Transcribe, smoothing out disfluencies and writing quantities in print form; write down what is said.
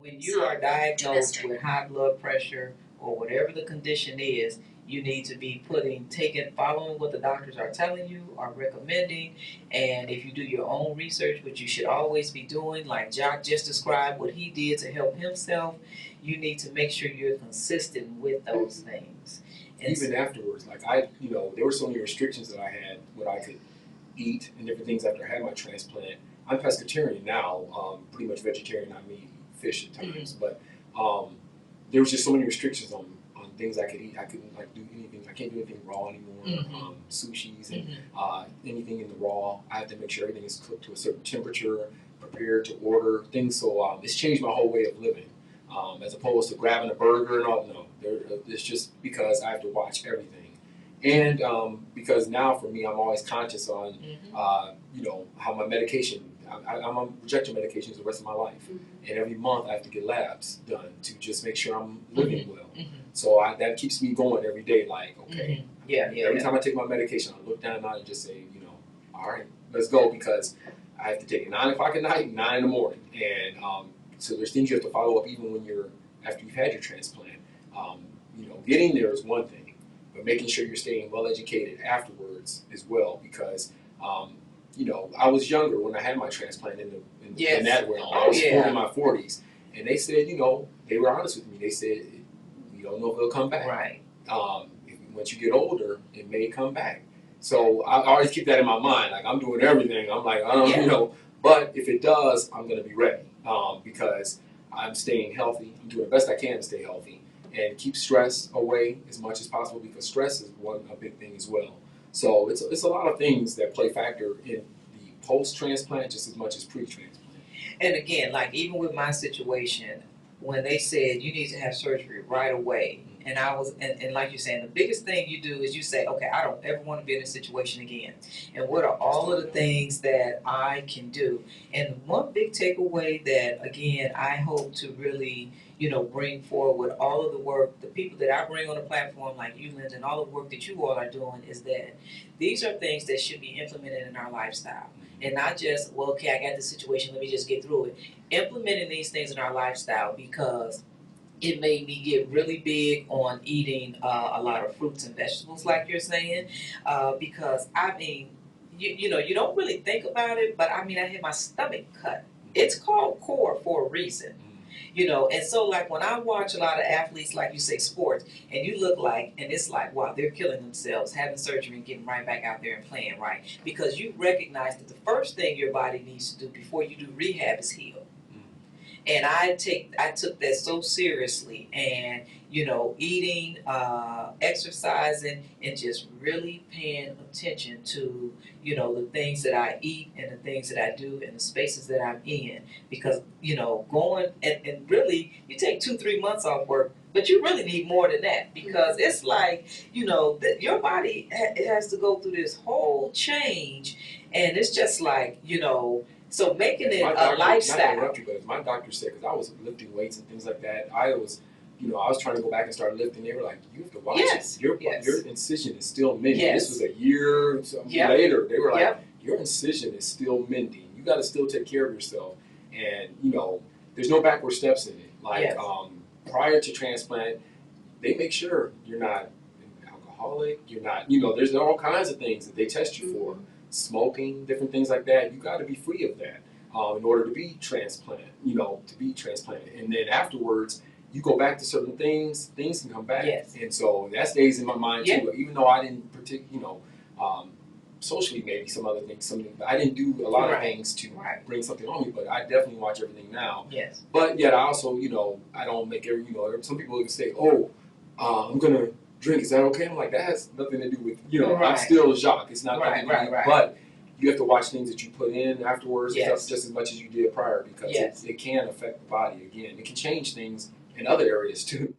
When you are diagnosed with high blood pressure or whatever the condition is, you need to be following what the doctors are telling you, are recommending, and if you do your own research, which you should always be doing, like Jock just described what he did to help himself, you need to make sure you're consistent with those things. And even afterwards, like there were so many restrictions that I had, what I could eat and different things after I had my transplant. I'm pescatarian now, pretty much vegetarian. I mean, fish at times, but there was just so many restrictions on things I could eat. I couldn't do anything. I can't do anything raw anymore. Sushis and anything in the raw. I have to make sure everything is cooked to a certain temperature, prepared to order things. So it's changed my whole way of living. As opposed to grabbing a burger and all. No, it's just because I have to watch everything, and because now for me, I'm always conscious on how my medication. I'm on rejection medications the rest of my life, and every month I have to get labs done to just make sure I'm living well. So that keeps me going every day. Like, okay, every time I take my medication, I look down and just say, all right, let's go, because I have to take it 9 o'clock at night, 9 in the morning, and so there's things you have to follow up even when after you've had your transplant. Getting there is one thing, but making sure you're staying well educated afterwards as well, because I was younger when I had my transplant in that realm. I was in my 40s, and they said, they were honest with me. They said, we don't know if it'll come back. Right. Once you get older, it may come back. So I always keep that in my mind. Like, I'm doing everything. I'm like, but if it does, I'm going to be ready, because I'm staying healthy. I'm doing the best I can to stay healthy and keep stress away as much as possible, because stress is a big thing as well. So it's a lot of things that play factor in the post-transplant just as much as pre-transplant. And again, like even with my situation, when they said you need to have surgery right away, and I was, and like you're saying, the biggest thing you do is you say, okay, I don't ever want to be in this situation again. And what are all of the things that I can do? And one big takeaway that, again, I hope to really, bring forward all of the work, the people that I bring on the platform, like you, Linda, and all the work that you all are doing, is that these are things that should be implemented in our lifestyle. And not just, well, okay, I got this situation, let me just get through it. Implementing these things in our lifestyle, because it made me get really big on eating a lot of fruits and vegetables, like you're saying, because I mean, you don't really think about it, but I mean, I had my stomach cut. It's called core for a reason. And so like when I watch a lot of athletes, like you say, sports, and you look like, and it's like, wow, they're killing themselves, having surgery and getting right back out there and playing, right? Because you recognize that the first thing your body needs to do before you do rehab is heal. And I took that so seriously, and eating, exercising, and just really paying attention to the things that I eat and the things that I do and the spaces that I'm in, because going and really you take 2-3 months off work, but you really need more than that, because it's like your body has to go through this whole change, and it's just like so making it a lifestyle. Not to interrupt you, but my doctor said, because I was lifting weights and things like that, I was trying to go back and start lifting. They were like, you have to watch it. Your incision is still mending. This was a year or something later. They were like, your incision is still mending. You got to still take care of yourself. And, there's no backward steps in it. Like, prior to transplant, they make sure you're not an alcoholic. You're not, there's all kinds of things that they test you for. Smoking, different things like that. You got to be free of that in order to be transplanted. And then afterwards, you go back to certain things. Things can come back. And so that stays in my mind too. Even though I didn't socially maybe some other things, I didn't do a lot of things to bring something on me. But I definitely watch everything now. But yet I also I don't make some people even say, I'm gonna drink, is that okay? I'm like, that has nothing to do with, I'm still Jacques. It's not nothing to do, but you have to watch things that you put in afterwards and stuff just as much as you did prior, because it can affect the body again. It can change things in other areas too.